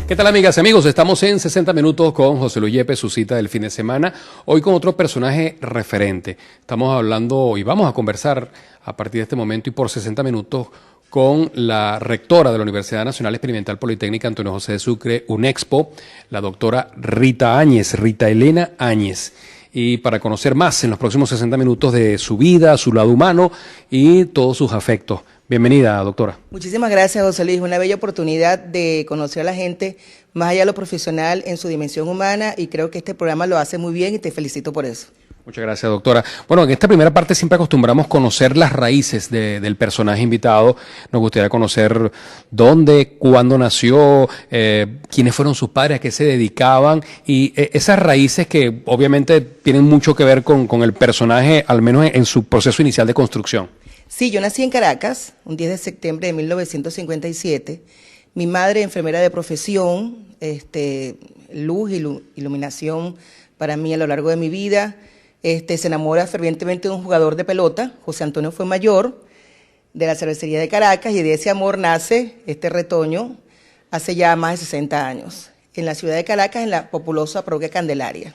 ¿Qué tal, amigas y amigos? Estamos en 60 minutos con José Luis Yepes, su cita del fin de semana. Hoy con otro personaje referente. Estamos hablando y vamos a conversar a partir de este momento y por 60 minutos con la rectora de la Universidad Nacional Experimental Politécnica Antonio José de Sucre, UNEXPO, la doctora Rita Áñez, Rita Elena Áñez. Y para conocer más en los próximos 60 minutos de su vida, su lado humano y todos sus afectos. Bienvenida, doctora. Muchísimas gracias, José Luis. Una bella oportunidad de conocer a la gente más allá de lo profesional en su dimensión humana y creo que este programa lo hace muy bien y te felicito por eso. Muchas gracias, doctora. Bueno, en esta primera parte siempre acostumbramos conocer las raíces del personaje invitado. Nos gustaría conocer dónde, cuándo nació, quiénes fueron sus padres, a qué se dedicaban y esas raíces que obviamente tienen mucho que ver con el personaje, al menos en su proceso inicial de construcción. Sí, yo nací en Caracas, un 10 de septiembre de 1957. Mi madre, enfermera de profesión, luz y iluminación para mí a lo largo de mi vida. Se enamora fervientemente de un jugador de pelota, José Antonio Fuenmayor, de la cervecería de Caracas, y de ese amor nace este retoño hace ya más de 60 años, en la ciudad de Caracas, en la populosa parroquia Candelaria.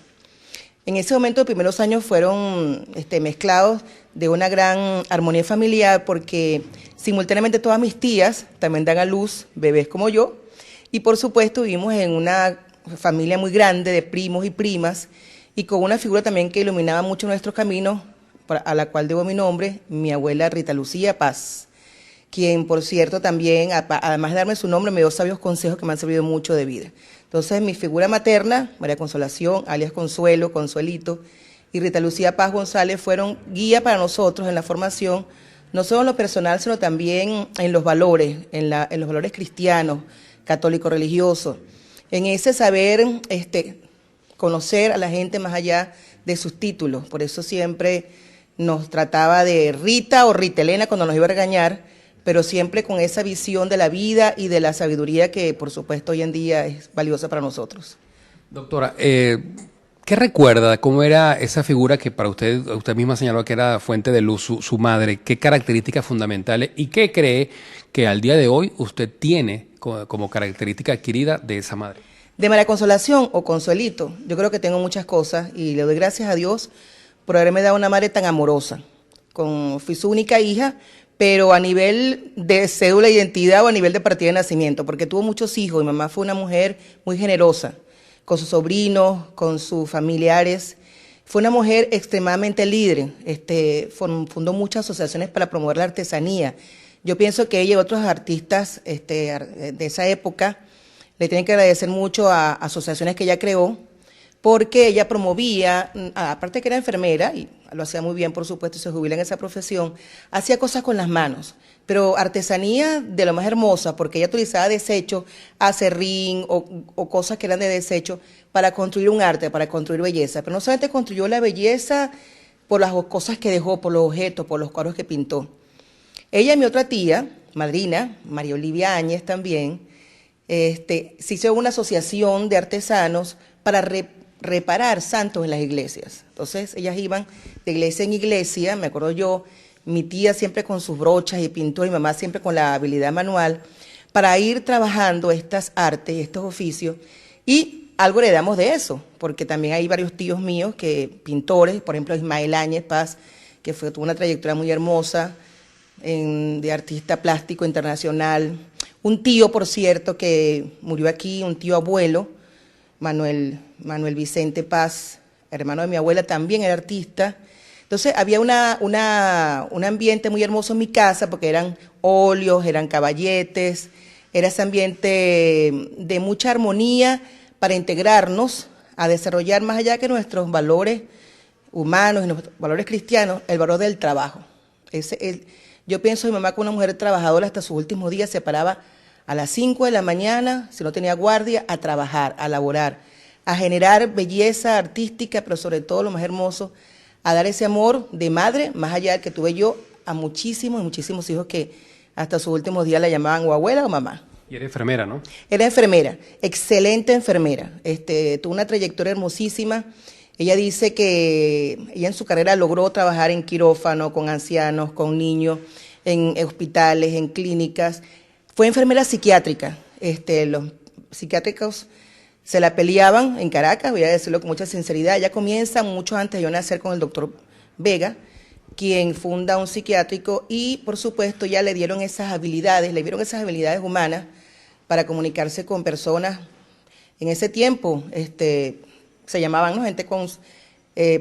En ese momento, los primeros años fueron mezclados de una gran armonía familiar porque simultáneamente todas mis tías también dan a luz bebés como yo y por supuesto vivimos en una familia muy grande de primos y primas y con una figura también que iluminaba mucho nuestros caminos, a la cual debo mi nombre, mi abuela Rita Lucía Paz, quien por cierto también, además de darme su nombre, me dio sabios consejos que me han servido mucho de vida. Entonces mi figura materna, María Consolación, alias Consuelo, Consuelito, y Rita Lucía Paz González fueron guía para nosotros en la formación, no solo en lo personal, sino también en los valores, en los valores cristianos, católicos, religiosos, en ese saber conocer a la gente más allá de sus títulos. Por eso siempre nos trataba de Rita o Rita Elena cuando nos iba a regañar, pero siempre con esa visión de la vida y de la sabiduría que, por supuesto, hoy en día es valiosa para nosotros. Doctora, ¿qué recuerda? ¿Cómo era esa figura que para usted misma señaló que era fuente de luz, su madre? ¿Qué características fundamentales y qué cree que al día de hoy usted tiene como característica adquirida de esa madre? De María Consolación o Consuelito, yo creo que tengo muchas cosas y le doy gracias a Dios por haberme dado una madre tan amorosa. Fui su única hija, pero a nivel de cédula de identidad o a nivel de partida de nacimiento, porque tuvo muchos hijos. Mi mamá fue una mujer muy generosa, con sus sobrinos, con sus familiares. Fue una mujer extremadamente líder, fundó muchas asociaciones para promover la artesanía. Yo pienso que ella y otros artistas de esa época le tienen que agradecer mucho a asociaciones que ella creó, porque ella promovía, aparte que era enfermera, y lo hacía muy bien, por supuesto, y se jubila en esa profesión, hacía cosas con las manos, pero artesanía de lo más hermosa, porque ella utilizaba desechos, acerrín o cosas que eran de desecho, para construir un arte, para construir belleza. Pero no solamente construyó la belleza por las cosas que dejó, por los objetos, por los cuadros que pintó. Ella y mi otra tía, madrina, María Olivia Áñez también, se hizo una asociación de artesanos para reparar santos en las iglesias. Entonces ellas iban de iglesia en iglesia, me acuerdo yo, mi tía siempre con sus brochas y pintura, y mi mamá siempre con la habilidad manual, para ir trabajando estas artes, estos oficios, y algo heredamos de eso, porque también hay varios tíos míos pintores, por ejemplo Ismael Áñez Paz, que tuvo una trayectoria muy hermosa, de artista plástico internacional. Un tío, por cierto, que murió aquí, un tío abuelo, Manuel Vicente Paz, hermano de mi abuela, también era artista. Entonces había un ambiente muy hermoso en mi casa, porque eran óleos, eran caballetes, era ese ambiente de mucha armonía para integrarnos a desarrollar más allá que nuestros valores humanos y nuestros valores cristianos, el valor del trabajo. Yo pienso en mi mamá como una mujer trabajadora hasta sus últimos días, se paraba a las 5 de la mañana, si no tenía guardia, a trabajar, a laborar, a generar belleza artística, pero sobre todo lo más hermoso, a dar ese amor de madre, más allá del que tuve yo, a muchísimos hijos que hasta sus últimos días la llamaban o abuela o mamá. Y era enfermera, ¿no? Era enfermera, excelente enfermera, tuvo una trayectoria hermosísima. Ella dice que ella en su carrera logró trabajar en quirófano, con ancianos, con niños, en hospitales, en clínicas. Fue enfermera psiquiátrica, psiquiátricos se la peleaban en Caracas, voy a decirlo con mucha sinceridad. Ella comienza mucho antes de yo nacer con el doctor Vega, quien funda un psiquiátrico, y por supuesto ya le dieron esas habilidades, le dieron esas habilidades humanas para comunicarse con personas. En ese tiempo se llamaban, ¿no?, gente con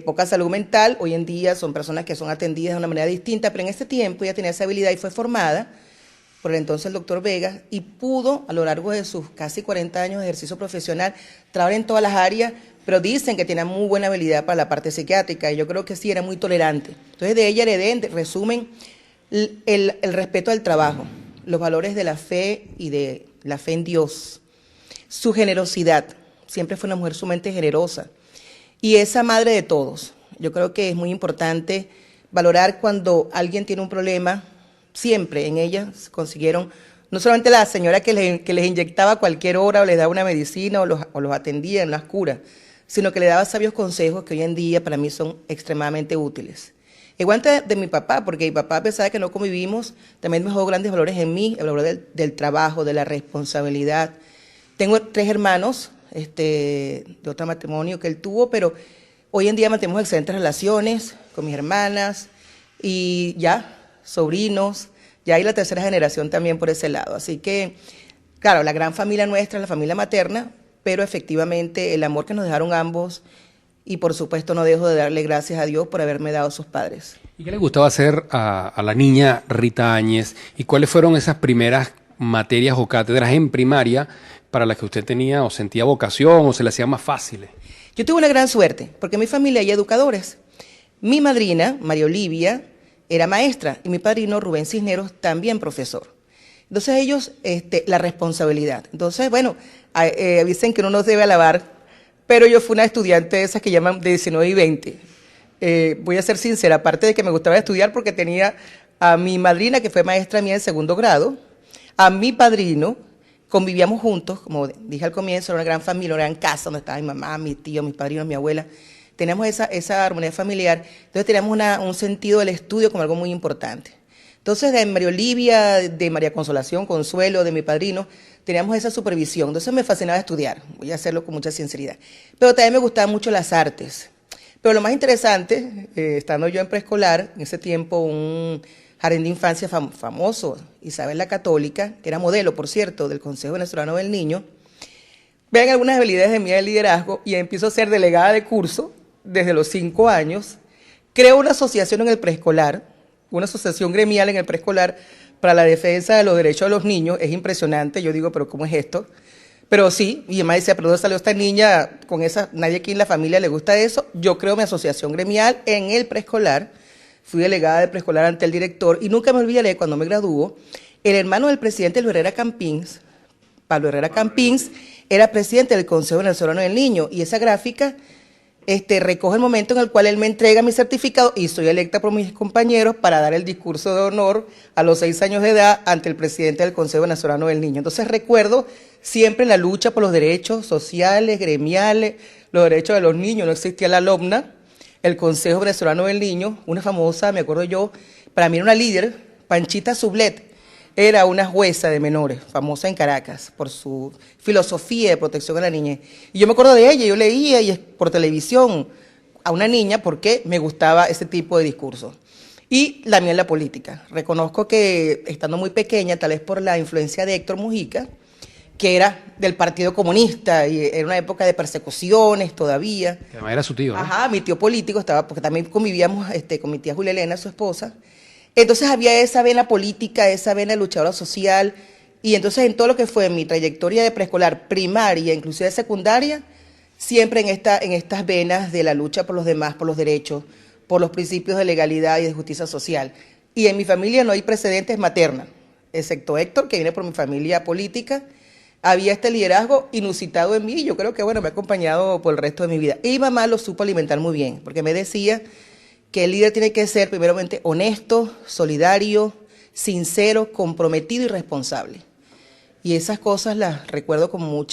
poca salud mental. Hoy en día son personas que son atendidas de una manera distinta, pero en ese tiempo ella tenía esa habilidad y fue formada por el entonces el doctor Vega, y pudo a lo largo de sus casi 40 años de ejercicio profesional trabajar en todas las áreas, pero dicen que tenía muy buena habilidad para la parte psiquiátrica, y yo creo que sí, era muy tolerante. Entonces de ella heredé, en resumen, el respeto al trabajo, los valores de la fe y de la fe en Dios, su generosidad, siempre fue una mujer sumamente generosa, y esa madre de todos. Yo creo que es muy importante valorar cuando alguien tiene un problema. Siempre en ella consiguieron, no solamente la señora que les inyectaba a cualquier hora o les daba una medicina o los atendía en las curas, sino que le daba sabios consejos que hoy en día para mí son extremadamente útiles. Igual de mi papá, porque mi papá, a pesar de que no convivimos, también me dejó grandes valores en mí, el valor del trabajo, de la responsabilidad. Tengo 3 hermanos de otro matrimonio que él tuvo, pero hoy en día mantenemos excelentes relaciones con mis hermanas y ya sobrinos, ya hay la tercera generación también por ese lado. Así que, claro, la gran familia nuestra es la familia materna, pero efectivamente el amor que nos dejaron ambos, y por supuesto no dejo de darle gracias a Dios por haberme dado a sus padres. ¿Y qué le gustaba hacer a la niña Rita Áñez? ¿Y cuáles fueron esas primeras materias o cátedras en primaria para las que usted tenía o sentía vocación o se le hacían más fáciles? Yo tuve una gran suerte, porque en mi familia hay educadores. Mi madrina, María Olivia, era maestra, y mi padrino Rubén Cisneros también profesor. Entonces ellos, la responsabilidad. Entonces, bueno, dicen que uno no debe alabar, pero yo fui una estudiante de esas que llaman de 19 y 20. Voy a ser sincera, aparte de que me gustaba estudiar porque tenía a mi madrina, que fue maestra mía en 2º grado, a mi padrino, convivíamos juntos, como dije al comienzo, era una gran familia, una gran casa donde estaba mi mamá, mi tío, mis padrinos, mi abuela. Teníamos esa armonía familiar, entonces teníamos un sentido del estudio como algo muy importante. Entonces, de María Olivia, de María Consolación, Consuelo, de mi padrino, teníamos esa supervisión. Entonces me fascinaba estudiar, voy a hacerlo con mucha sinceridad. Pero también me gustaban mucho las artes. Pero lo más interesante, estando yo en preescolar, en ese tiempo un jardín de infancia famoso, Isabel la Católica, que era modelo, por cierto, del Consejo Venezolano del Niño, vean algunas habilidades de mí de liderazgo, y empiezo a ser delegada de curso desde los 5 años. Creo una asociación en el preescolar, una asociación gremial en el preescolar para la defensa de los derechos de los niños. Es impresionante, yo digo, pero ¿cómo es esto? Pero sí, y además decía, ¿pero dónde salió esta niña con esa? Nadie aquí en la familia le gusta eso. Yo creo mi asociación gremial en el preescolar, fui delegada de preescolar ante el director, y nunca me olvidaré cuando me graduó, el hermano del presidente Luis Herrera Campins, Pablo Herrera Campins, era presidente del Consejo Venezolano del Niño, y esa gráfica recoge el momento en el cual él me entrega mi certificado y soy electa por mis compañeros para dar el discurso de honor a los 6 años de edad ante el presidente del Consejo Venezolano del Niño. Entonces recuerdo siempre la lucha por los derechos sociales, gremiales, los derechos de los niños. No existía la LOMNA, el Consejo Venezolano del Niño, una famosa, me acuerdo yo, para mí era una líder, Panchita Sublet. Era una jueza de menores, famosa en Caracas, por su filosofía de protección a la niñez. Y yo me acuerdo de ella, yo leía por televisión a una niña porque me gustaba ese tipo de discursos. Y la mía en la política. Reconozco que, estando muy pequeña, tal vez por la influencia de Héctor Mujica, que era del Partido Comunista, y era una época de persecuciones todavía. Que además era su tío, ¿no? Ajá, mi tío político estaba, porque también convivíamos con mi tía Julia Elena, su esposa. Entonces había esa vena política, esa vena luchadora social, y entonces en todo lo que fue mi trayectoria de preescolar, primaria, inclusive secundaria, siempre en estas venas de la lucha por los demás, por los derechos, por los principios de legalidad y de justicia social. Y en mi familia no hay precedentes maternos, excepto Héctor, que viene por mi familia política. Había este liderazgo inusitado en mí, y yo creo que bueno, me ha acompañado por el resto de mi vida. Y mamá lo supo alimentar muy bien, porque me decía que el líder tiene que ser primeramente honesto, solidario, sincero, comprometido y responsable. Y esas cosas las recuerdo con mucho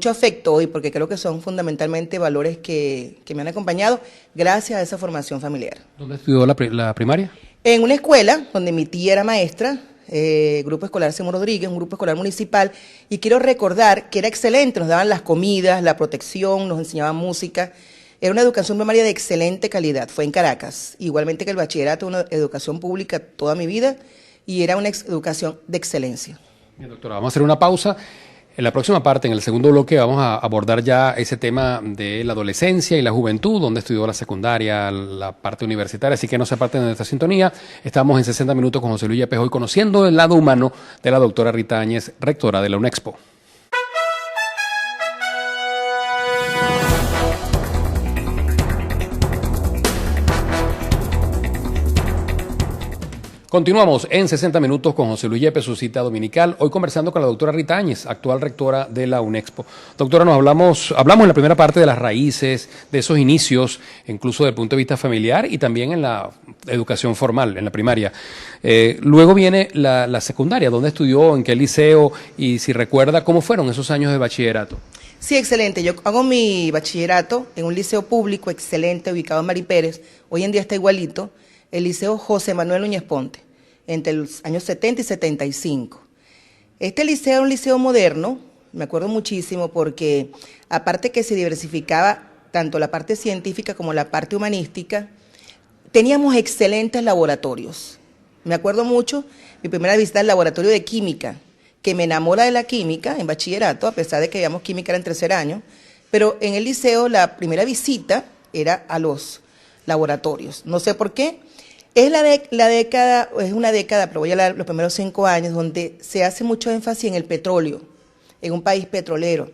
afecto hoy, porque creo que son fundamentalmente valores que me han acompañado gracias a esa formación familiar. ¿Dónde estudió la primaria? En una escuela donde mi tía era maestra, Grupo Escolar Simón Rodríguez, un grupo escolar municipal, y quiero recordar que era excelente, nos daban las comidas, la protección, nos enseñaban música, era una educación primaria de excelente calidad, fue en Caracas, igualmente que el bachillerato, una educación pública toda mi vida, y era una educación de excelencia. Bien, doctora, vamos a hacer una pausa. En la próxima parte, en el segundo bloque, vamos a abordar ya ese tema de la adolescencia y la juventud, donde estudió la secundaria, la parte universitaria, así que no se aparten de esta sintonía. Estamos en 60 minutos con José Luis Yepes, hoy conociendo el lado humano de la doctora Rita Áñez, rectora de la UNEXPO. Continuamos en 60 minutos con José Luis Yepes, su cita dominical, hoy conversando con la doctora Rita Áñez, actual rectora de la UNEXPO. Doctora, hablamos en la primera parte de las raíces, de esos inicios, incluso desde el punto de vista familiar y también en la educación formal, en la primaria. Luego viene la secundaria, ¿dónde estudió, en qué liceo y si recuerda cómo fueron esos años de bachillerato? Sí, excelente. Yo hago mi bachillerato en un liceo público excelente ubicado en Mari Pérez, hoy en día está igualito, el Liceo José Manuel Núñez Ponte, entre los años 70 y 75. Este liceo era un liceo moderno, me acuerdo muchísimo, porque aparte que se diversificaba tanto la parte científica como la parte humanística, teníamos excelentes laboratorios. Me acuerdo mucho mi primera visita al laboratorio de química, que me enamora de la química en bachillerato, a pesar de que veíamos química era en tercer año, pero en el liceo la primera visita era a los laboratorios. No sé por qué. Es una década, pero voy a hablar los primeros 5 años, donde se hace mucho énfasis en el petróleo, en un país petrolero,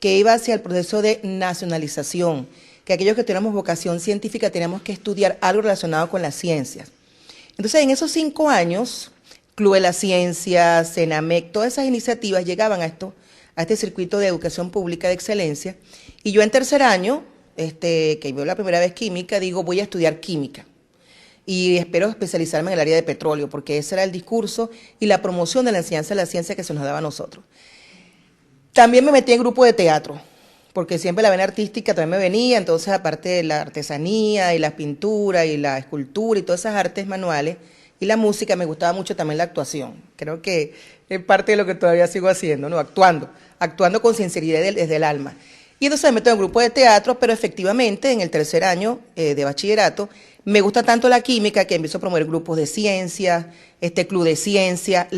que iba hacia el proceso de nacionalización, que aquellos que tenemos vocación científica teníamos que estudiar algo relacionado con las ciencias. Entonces, en esos 5 años, Club de la Ciencia, CENAMEC, todas esas iniciativas llegaban a este circuito de educación pública de excelencia, y yo en tercer año, que veo la primera vez química, digo, voy a estudiar química. Y espero especializarme en el área de petróleo, porque ese era el discurso y la promoción de la enseñanza de la ciencia que se nos daba a nosotros. También me metí en grupo de teatro, porque siempre la vena artística también me venía, entonces aparte de la artesanía y la pintura y la escultura y todas esas artes manuales y la música, me gustaba mucho también la actuación. Creo que es parte de lo que todavía sigo haciendo, ¿no? Actuando con sinceridad desde el alma. Y entonces me meto en el grupo de teatro, pero efectivamente en el tercer año de bachillerato me gusta tanto la química que empiezo a promover grupos de ciencia, club de ciencia,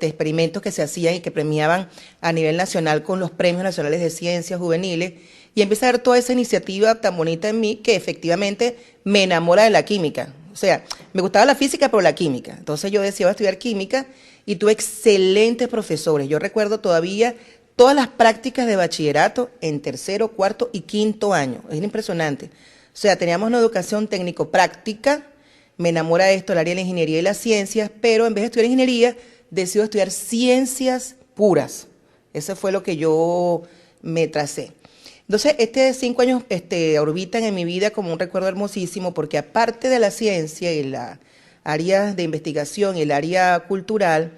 experimentos que se hacían y que premiaban a nivel nacional con los premios nacionales de ciencias juveniles, y empiezo a ver toda esa iniciativa tan bonita en mí que efectivamente me enamora de la química. O sea, me gustaba la física, pero la química. Entonces yo decía, voy a estudiar química y tuve excelentes profesores. Yo recuerdo todavía todas las prácticas de bachillerato en tercero, cuarto y quinto año. Es impresionante. O sea, teníamos una educación técnico-práctica, me enamora esto, el área de la ingeniería y las ciencias, pero en vez de estudiar ingeniería, decido estudiar ciencias puras. Eso fue lo que yo me tracé. Entonces, 5 años orbitan en mi vida como un recuerdo hermosísimo, porque aparte de la ciencia y la área de investigación y el área cultural,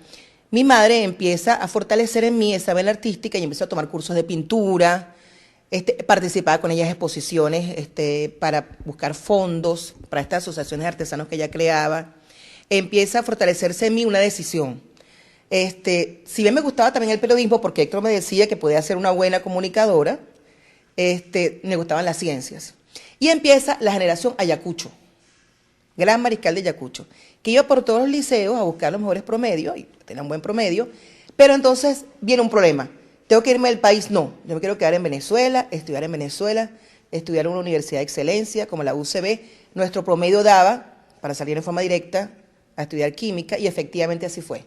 mi madre empieza a fortalecer en mí esa vena artística y empieza a tomar cursos de pintura. Participaba con ellas en exposiciones para buscar fondos para estas asociaciones de artesanos que ella creaba. Empieza a fortalecerse en mí una decisión. Si bien me gustaba también el periodismo, porque Héctor me decía que podía ser una buena comunicadora, me gustaban las ciencias. Y empieza la generación Ayacucho, Gran Mariscal de Ayacucho, que iba por todos los liceos a buscar los mejores promedios, y tenía un buen promedio, pero entonces viene un problema. ¿Tengo que irme del país? No, yo me quiero quedar en Venezuela, estudiar en una universidad de excelencia como la UCB. Nuestro promedio daba para salir en forma directa a estudiar química y efectivamente así fue.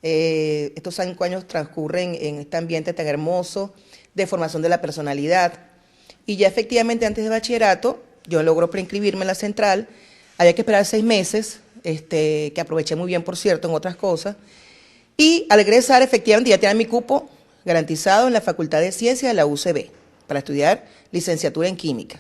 Estos 5 años transcurren en este ambiente tan hermoso de formación de la personalidad, y ya efectivamente antes de bachillerato yo logro preinscribirme en la central. Había que esperar 6 meses, que aproveché muy bien, por cierto, en otras cosas, y al egresar efectivamente ya tenía mi cupo garantizado en la Facultad de Ciencias de la UCB para estudiar licenciatura en química.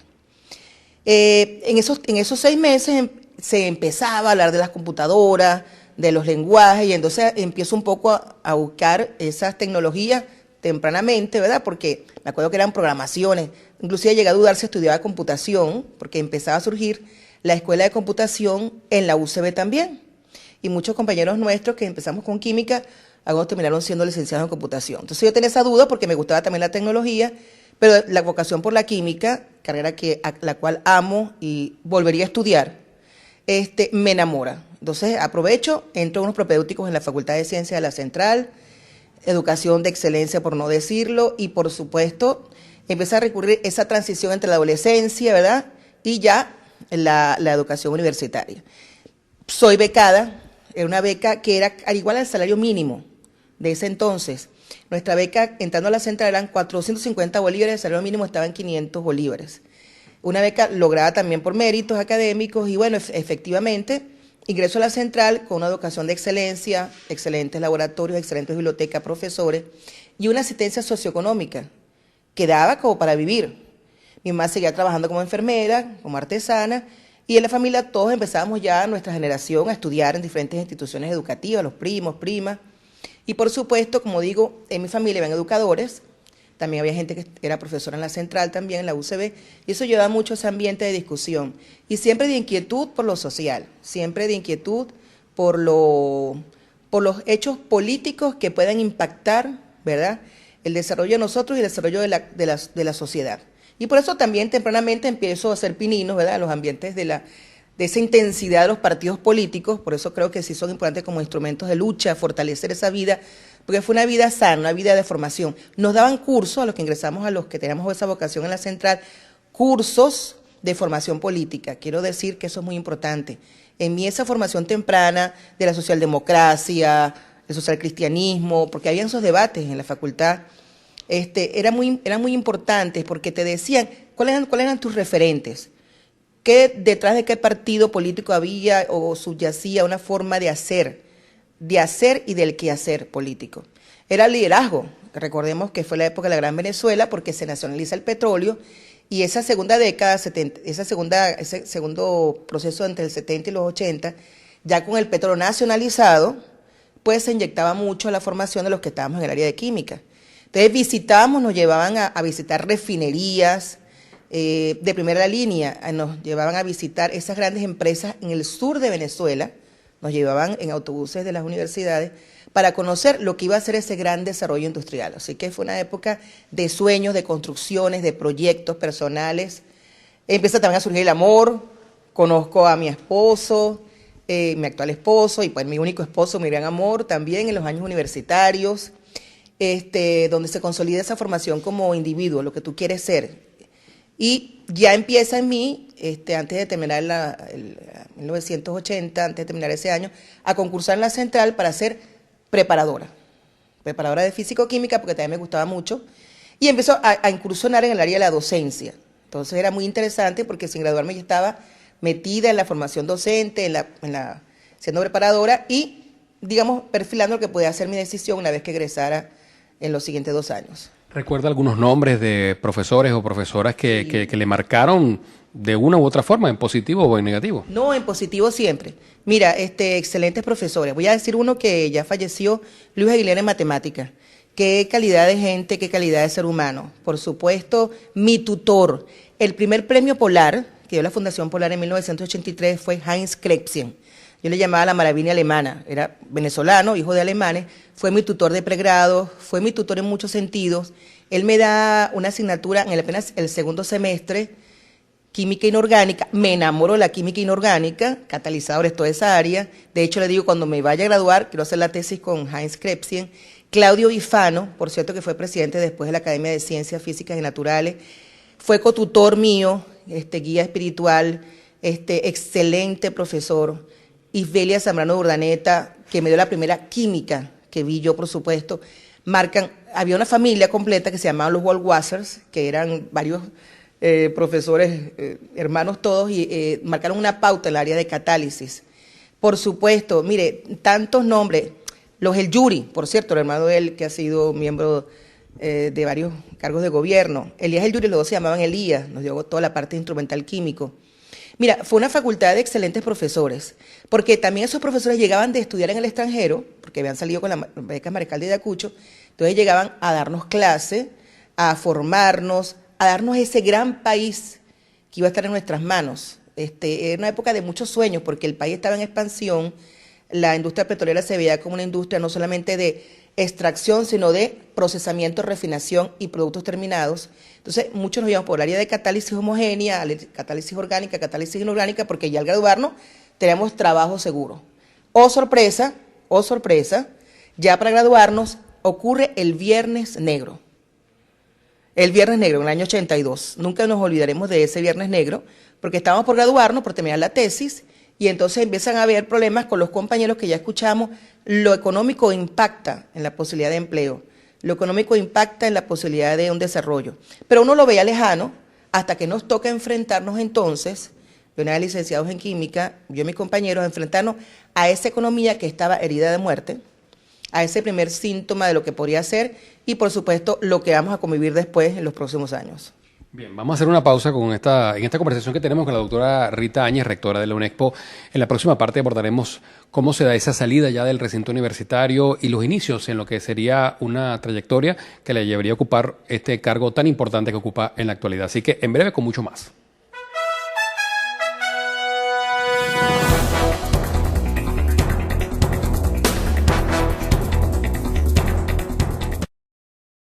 En esos 6 meses se empezaba a hablar de las computadoras, de los lenguajes, y entonces empiezo un poco a buscar esas tecnologías tempranamente, ¿verdad? Porque me acuerdo que eran programaciones, inclusive llegué a dudar si estudiaba computación, porque empezaba a surgir la escuela de computación en la UCB también. y muchos compañeros nuestros que empezamos con química, algunos terminaron siendo licenciados en computación. Entonces yo tenía esa duda porque me gustaba también la tecnología, pero la vocación por la química, carrera a la cual amo y volvería a estudiar, me enamora. Entonces aprovecho, entro en unos propedéuticos en la Facultad de Ciencias de la Central, educación de excelencia por no decirlo, y por supuesto empecé a recurrir a esa transición entre la adolescencia, ¿verdad? Y ya la educación universitaria. Soy becada, era una beca que era al igual al salario mínimo de ese entonces. Nuestra beca entrando a la central eran 450 bolívares, el salario mínimo estaba en 500 bolívares. Una beca lograda también por méritos académicos y bueno, efectivamente ingreso a la central con una educación de excelencia, excelentes laboratorios, excelentes bibliotecas, profesores y una asistencia socioeconómica que daba como para vivir. Mi mamá seguía trabajando como enfermera, como artesana, y en la familia todos empezábamos ya, nuestra generación, a estudiar en diferentes instituciones educativas, los primos, primas. Y por supuesto, como digo, en mi familia habían educadores, también había gente que era profesora en la central también, en la UCB, y eso llevaba mucho ese ambiente de discusión. Y siempre de inquietud por lo social, siempre de inquietud por los hechos políticos que puedan impactar, ¿verdad?, el desarrollo de nosotros y el desarrollo de la sociedad. Y por eso también tempranamente empiezo a hacer pininos, ¿verdad?, en los ambientes de esa intensidad de los partidos políticos. Por eso creo que sí son importantes como instrumentos de lucha, fortalecer esa vida, porque fue una vida sana, una vida de formación. Nos daban cursos a los que ingresamos, a los que teníamos esa vocación en la central, cursos de formación política. Quiero decir que eso es muy importante. En mí esa formación temprana de la socialdemocracia, el socialcristianismo, porque habían esos debates en la facultad, eran muy importantes porque te decían cuáles eran tus referentes, detrás de qué partido político había o subyacía una forma de hacer y del quehacer político. Era el liderazgo. Recordemos que fue la época de la Gran Venezuela porque se nacionaliza el petróleo y esa segunda década, ese segundo proceso entre el 70 y los 80, ya con el petróleo nacionalizado, pues se inyectaba mucho la formación de los que estábamos en el área de química. Entonces nos llevaban a visitar refinerías de primera línea, nos llevaban a visitar esas grandes empresas en el sur de Venezuela, nos llevaban en autobuses de las universidades para conocer lo que iba a ser ese gran desarrollo industrial. Así que fue una época de sueños, de construcciones, de proyectos personales. Empieza también a surgir el amor, conozco a mi esposo, mi actual esposo y pues mi único esposo, mi gran amor, también en los años universitarios, donde se consolida esa formación como individuo, lo que tú quieres ser. Y ya empieza en mí, antes de terminar el 1980, antes de terminar ese año, a concursar en la central para ser preparadora de físico-química, porque también me gustaba mucho, y empezó a incursionar en el área de la docencia. Entonces era muy interesante porque sin graduarme ya estaba metida en la formación docente, siendo preparadora y, digamos, perfilando lo que podía ser mi decisión una vez que egresara en los siguientes 2 años. ¿Recuerda algunos nombres de profesores o profesoras que le marcaron de una u otra forma, en positivo o en negativo? No, en positivo siempre. Mira, excelentes profesores. Voy a decir uno que ya falleció, Luis Aguilera en matemáticas. Qué calidad de gente, qué calidad de ser humano. Por supuesto, mi tutor. El primer premio Polar que dio la Fundación Polar en 1983 fue Heinz Krebschen. Yo le llamaba la maravilla alemana. Era venezolano, hijo de alemanes. Fue mi tutor de pregrado, fue mi tutor en muchos sentidos. Él me da una asignatura en apenas el segundo semestre, química inorgánica. Me enamoro de la química inorgánica, catalizadores, toda esa área. De hecho, le digo, cuando me vaya a graduar, quiero hacer la tesis con Heinz Krebschen. Claudio Bifano, por cierto, que fue presidente después de la Academia de Ciencias Físicas y Naturales, fue cotutor mío, guía espiritual, excelente profesor. Isbelia Zambrano Urdaneta, que me dio la primera química que vi yo, por supuesto. Había una familia completa que se llamaban los Waldwassers, que eran varios profesores, hermanos todos, y marcaron una pauta en el área de catálisis. Por supuesto, mire, tantos nombres. El Yuri, por cierto, el hermano de él, que ha sido miembro de varios cargos de gobierno. Elías el Yuri, los dos se llamaban Elías, nos dio toda la parte instrumental químico. Mira, fue una facultad de excelentes profesores, porque también esos profesores llegaban de estudiar en el extranjero, porque habían salido con la beca Mariscal de Ayacucho, entonces llegaban a darnos clase, a formarnos, a darnos ese gran país que iba a estar en nuestras manos. Era una época de muchos sueños, porque el país estaba en expansión, la industria petrolera se veía como una industria no solamente de extracción, sino de procesamiento, refinación y productos terminados. Entonces, muchos nos íbamos por el área de catálisis homogénea, catálisis orgánica, catálisis inorgánica, porque ya al graduarnos tenemos trabajo seguro. Oh sorpresa, ya para graduarnos ocurre el Viernes Negro. El Viernes Negro, en el año 82. Nunca nos olvidaremos de ese Viernes Negro, porque estábamos por graduarnos, por terminar la tesis, y entonces empiezan a haber problemas con los compañeros que ya escuchamos. Lo económico impacta en la posibilidad de empleo, lo económico impacta en la posibilidad de un desarrollo. Pero uno lo veía lejano hasta que nos toca enfrentarnos entonces, una de licenciados en química, yo y mis compañeros, enfrentarnos a esa economía que estaba herida de muerte, a ese primer síntoma de lo que podría ser y, por supuesto, lo que vamos a convivir después en los próximos años. Bien, vamos a hacer una pausa en esta conversación que tenemos con la doctora Rita Áñez, rectora de la UNEXPO. En la próxima parte abordaremos cómo se da esa salida ya del recinto universitario y los inicios en lo que sería una trayectoria que le llevaría a ocupar este cargo tan importante que ocupa en la actualidad. Así que en breve con mucho más.